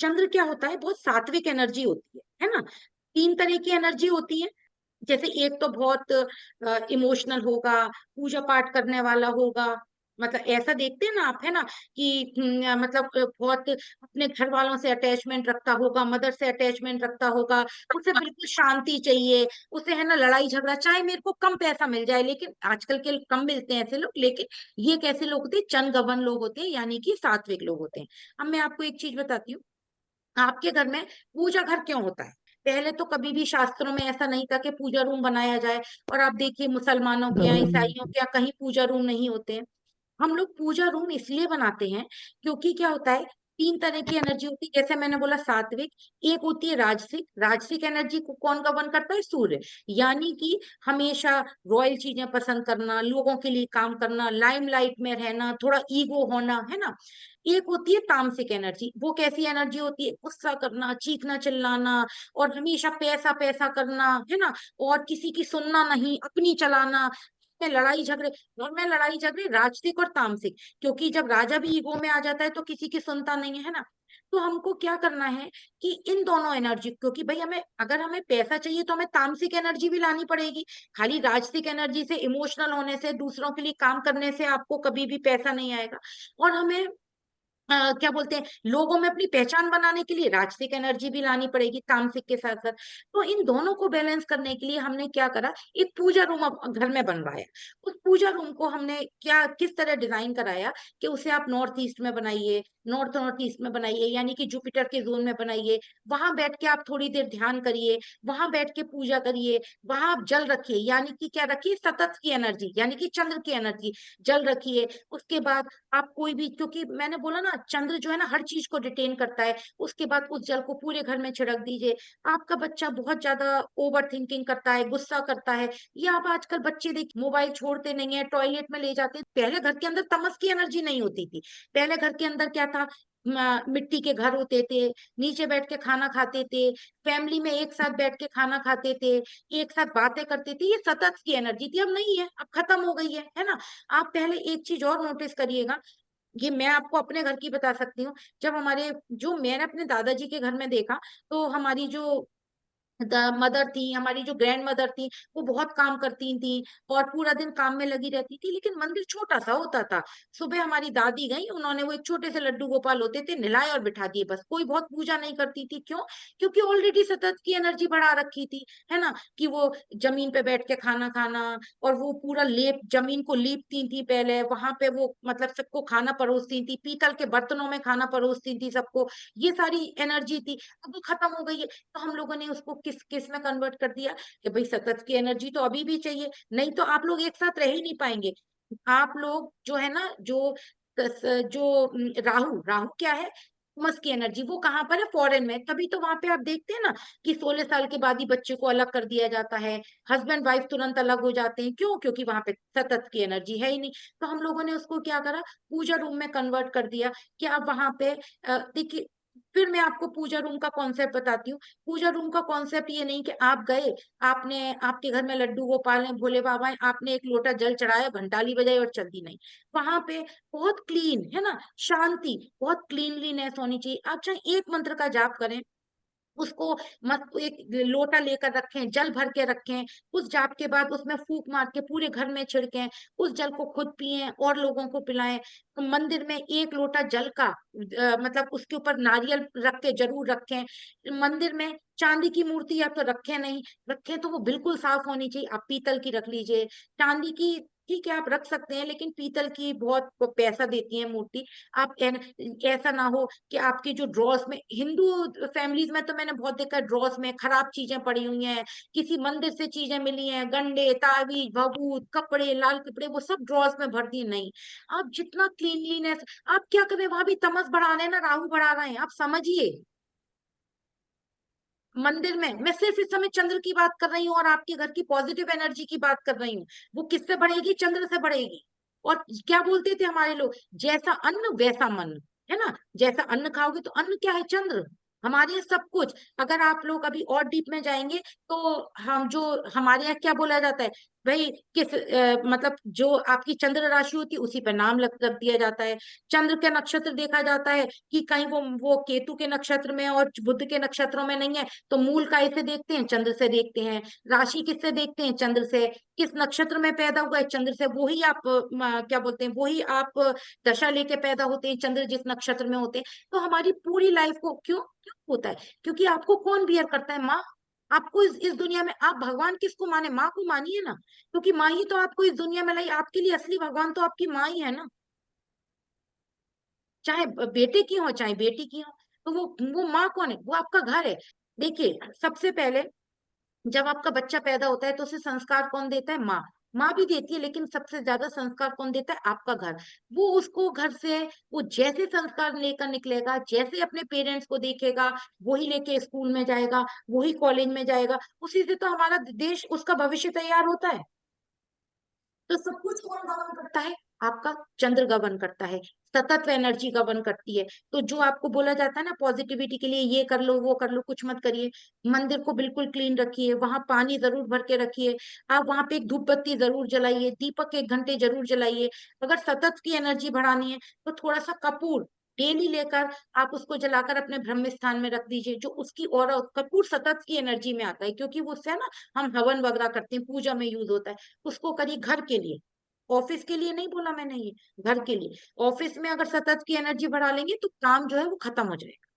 चंद्र क्या होता है, बहुत सात्विक एनर्जी होती है ना। तीन तरह की एनर्जी होती है। जैसे एक तो बहुत इमोशनल होगा, पूजा पाठ करने वाला होगा, मतलब ऐसा देखते हैं ना आप, है ना, कि मतलब बहुत अपने घर वालों से अटैचमेंट रखता होगा, मदर से अटैचमेंट रखता होगा, उसे बिल्कुल शांति चाहिए, उसे है ना लड़ाई झगड़ा, चाहे मेरे को कम पैसा मिल जाए, लेकिन आजकल के कम मिलते हैं ऐसे लोग, लेकिन ये कैसे लोग होते हैं, चंद गवन लोग होते हैं, यानी कि सात्विक लोग होते हैं। अब मैं आपको एक चीज बताती हूँ, आपके घर में पूजा घर क्यों होता है? पहले तो कभी भी शास्त्रों में ऐसा नहीं था कि पूजा रूम बनाया जाए। और आप देखिए मुसलमानों के यहाँ, ईसाइयों के यहाँ कहीं पूजा रूम नहीं होते हैं। हम लोग पूजा रूम इसलिए बनाते हैं क्योंकि क्या होता है, तीन तरह की एनर्जी होती है, जैसे मैंने बोला सात्विक, एक होती है राजसिक। राजसिक एनर्जी को कौन गवर्न करता है? सूर्य। यानी कि हमेशा रॉयल चीजें पसंद करना, लोगों के लिए काम करना, लाइमलाइट में रहना, थोड़ा ईगो होना, है ना। एक होती है तामसिक एनर्जी। वो कैसी एनर्जी होती है? गुस्सा करना, चीखना चिल्लाना, और हमेशा पैसा पैसा करना, है ना, और किसी की सुनना नहीं, अपनी चलाना, में लड़ाई झगड़े। घर में लड़ाई झगड़े राजसिक और तामसिक, क्योंकि जब राजा भी ईगो में आ जाता है तो किसी की सुनता नहीं है ना। तो हमको क्या करना है कि इन दोनों एनर्जी, क्योंकि भाई हमें, अगर हमें पैसा चाहिए तो हमें तामसिक एनर्जी भी लानी पड़ेगी। खाली राजसिक एनर्जी से, इमोशनल होने से, दूसरों के लिए काम करने से आपको कभी भी पैसा नहीं आएगा। और हमें क्या बोलते हैं, लोगों में अपनी पहचान बनाने के लिए राजसिक एनर्जी भी लानी पड़ेगी तामसिक के साथ साथ। तो इन दोनों को बैलेंस करने के लिए हमने क्या करा, एक पूजा रूम घर में बनवाया। उस पूजा रूम को हमने क्या, किस तरह डिजाइन कराया कि उसे आप नॉर्थ ईस्ट में बनाइए, नॉर्थ नॉर्थ ईस्ट में बनाइए, यानी कि जुपिटर के जोन में बनाइए। वहां बैठ के आप थोड़ी देर ध्यान करिए, वहां बैठ के पूजा करिए। वहां आप जल रखिए, यानी कि क्या रखिए, सतत की एनर्जी, यानी कि चंद्र की एनर्जी, जल रखिए। उसके बाद आप कोई भी, क्योंकि मैंने बोला ना, चंद्र जो है ना हर चीज को डिटेन करता है। उसके बाद उस जल को पूरे घर में छिड़क दीजिए। आपका बच्चा बहुत ज्यादा ओवर थिंकिंग करता है, गुस्सा करता है, या आप आजकल बच्चे देखिए मोबाइल छोड़ते नहीं है, टॉयलेट में ले जाते हैं। पहले घर के अंदर तमस की एनर्जी नहीं होती थी। पहले घर के अंदर क्या था, मिट्टी के घर होते थे, नीचे बैठ के खाना खाते थे, फैमिली में एक साथ बैठ के खाना खाते थे, एक साथ बातें करते थे। ये सतत की एनर्जी थी, अब नहीं है, अब खत्म हो गई है ना। आप पहले एक चीज और नोटिस करिएगा, ये मैं आपको अपने घर की बता सकती हूँ। जब हमारे, जो मैंने अपने दादाजी के घर में देखा, तो हमारी जो मदर थी, हमारी जो ग्रैंड मदर थी, वो बहुत काम करती थी और पूरा दिन काम में लगी रहती थी, लेकिन मंदिर छोटा सा होता था। सुबह हमारी दादी गई, उन्होंने वो एक छोटे से लड्डू गोपाल होते थे, नहलाए और बिठा दिए, बस। कोई बहुत पूजा नहीं करती थी। क्यों? क्योंकि ऑलरेडी सतत की एनर्जी बढ़ा रखी थी, है ना, कि वो जमीन पे बैठ के खाना खाना, और वो पूरा लेप, जमीन को लीपती थी पहले, वहां पे वो मतलब सबको खाना परोसती थी, पीतल के बर्तनों में खाना परोसती थी सबको। ये सारी एनर्जी थी। अब वो खत्म हो गई है, तो हम लोगों ने उसको किस किस में कन्वर्ट कर दिया कि भाई सतत की एनर्जी तो अभी भी चाहिए, नहीं तो आप लोग एक साथ रह ही नहीं पाएंगे। आप लोग जो है ना, राहु, राहु क्या है, मस की एनर्जी, वो कहाँ पर है, फॉरेन में। तभी तो वहां पे आप देखते हैं ना कि 16 साल के बाद ही बच्चे को अलग कर दिया जाता है, हस्बैंड वाइफ तुरंत अलग हो जाते हैं। क्यों? क्योंकि वहां पे सतत की एनर्जी है ही नहीं। तो हम लोगों ने उसको क्या करा, पूजा रूम में कन्वर्ट कर दिया कि आप वहां पे देखिए। फिर मैं आपको पूजा रूम का कॉन्सेप्ट बताती हूँ। पूजा रूम का कॉन्सेप्ट ये नहीं कि आप गए, आपने, आपके घर में लड्डू गोपाल हैं, भोले बाबा हैं, आपने एक लोटा जल चढ़ाया, घंटाली बजाई और चल दी, नहीं। वहां पे बहुत क्लीन, है ना, शांति, बहुत क्लीनलीनेस होनी चाहिए। आप चाहे एक मंत्र का जाप करें, उसको मत, एक लोटा लेकर रखें, जल भर के रखें, उस जाप के बाद उसमें फूंक मार के पूरे घर में छिड़कें, उस जल को खुद पिएं और लोगों को पिलाएं। तो मंदिर में एक लोटा जल का मतलब उसके ऊपर नारियल रख के जरूर रखें। मंदिर में चांदी की मूर्ति या तो रखें, नहीं रखें तो वो बिल्कुल साफ होनी चाहिए, आप पीतल की रख लीजिए। चांदी की ठीक है, आप रख सकते हैं, लेकिन पीतल की बहुत पैसा देती है मूर्ति। आप ऐसा ना हो कि आपके जो ड्रॉर्स में, हिंदू फैमिलीज में तो मैंने बहुत देखा, ड्रॉर्स में खराब चीजें पड़ी हुई हैं, किसी मंदिर से चीजें मिली हैं, गंडे, ताबीज, भभूत, कपड़े, लाल कपड़े, वो सब ड्रॉर्स में भर दिए, नहीं। आप जितना क्लीनलीनेस, आप क्या करें, वहां भी तमस बढ़ा रहे हैं ना, राहु बढ़ा रहे हैं, आप समझिए। मंदिर में, मैं सिर्फ इस समय चंद्र की बात कर रही हूँ और आपके घर की पॉजिटिव एनर्जी की बात कर रही हूँ। वो किससे बढ़ेगी? चंद्र से बढ़ेगी। और क्या बोलते थे हमारे लोग, जैसा अन्न वैसा मन, है ना। जैसा अन्न खाओगे, तो अन्न क्या है? चंद्र। हमारे यहाँ सब कुछ, अगर आप लोग अभी और डीप में जाएंगे, तो हम जो, हमारे यहाँ क्या बोला जाता है, भाई किस मतलब जो आपकी चंद्र राशि होती है उसी पर नाम रख दिया जाता है। चंद्र के नक्षत्र देखा जाता है कि कहीं वो केतु के नक्षत्र में और बुध के नक्षत्रों में नहीं है, तो मूल का इसे देखते हैं, चंद्र से देखते हैं। राशि किससे देखते हैं? चंद्र से। किस नक्षत्र में पैदा हुआ है? चंद्र से। वही आप क्या बोलते हैं, वही आप दशा लेके पैदा होते हैं, चंद्र जिस नक्षत्र में होते हैं। तो हमारी पूरी लाइफ को क्यों क्यों होता है? क्योंकि आपको कौन बियर करता है? माँ। आपको इस दुनिया में आप भगवान किसको माने? माँ को मानिए ना, क्योंकि माँ ही तो आपको इस दुनिया में लाई। आपके लिए असली भगवान तो आपकी माँ ही है ना, चाहे बेटे की हो चाहे बेटी की हो। तो वो माँ कौन है? वो आपका घर है। देखिए, सबसे पहले जब आपका बच्चा पैदा होता है तो उसे संस्कार कौन देता है? माँ। माँ भी देती है, लेकिन सबसे ज्यादा संस्कार कौन देता है? आपका घर। वो उसको घर से, वो जैसे संस्कार लेकर निकलेगा, जैसे अपने पेरेंट्स को देखेगा, वही लेके स्कूल में जाएगा, वही कॉलेज में जाएगा, उसी से तो हमारा देश, उसका भविष्य तैयार होता है। तो सब कुछ कौन गवर्न करता है? आपका चंद्र गवर्न करता है। सतत एनर्जी गवर्न करती है। तो जो आपको बोला जाता है ना पॉजिटिविटी के लिए, ये कर लो वो कर लो, कुछ मत करिए। मंदिर को बिल्कुल क्लीन रखिए, वहां पानी जरूर भर के रखिए। आप वहां पे एक धूप बत्ती जरूर जलाइए, दीपक 1 घंटे जरूर जलाइए। अगर सतत की एनर्जी बढ़ानी है तो थोड़ा सा कपूर डेली लेकर आप उसको जलाकर अपने ब्रह्म स्थान में रख दीजिए, जो उसकी और कपूर सतत की एनर्जी में आता है, क्योंकि वो उससे है ना, हम हवन वगैरह करते हैं, पूजा में यूज होता है। उसको करिए घर के लिए, ऑफिस के लिए नहीं बोला मैंने, ये घर के लिए। ऑफिस में अगर सतत की एनर्जी बढ़ा लेंगे तो काम जो है वो खत्म हो जाएगा।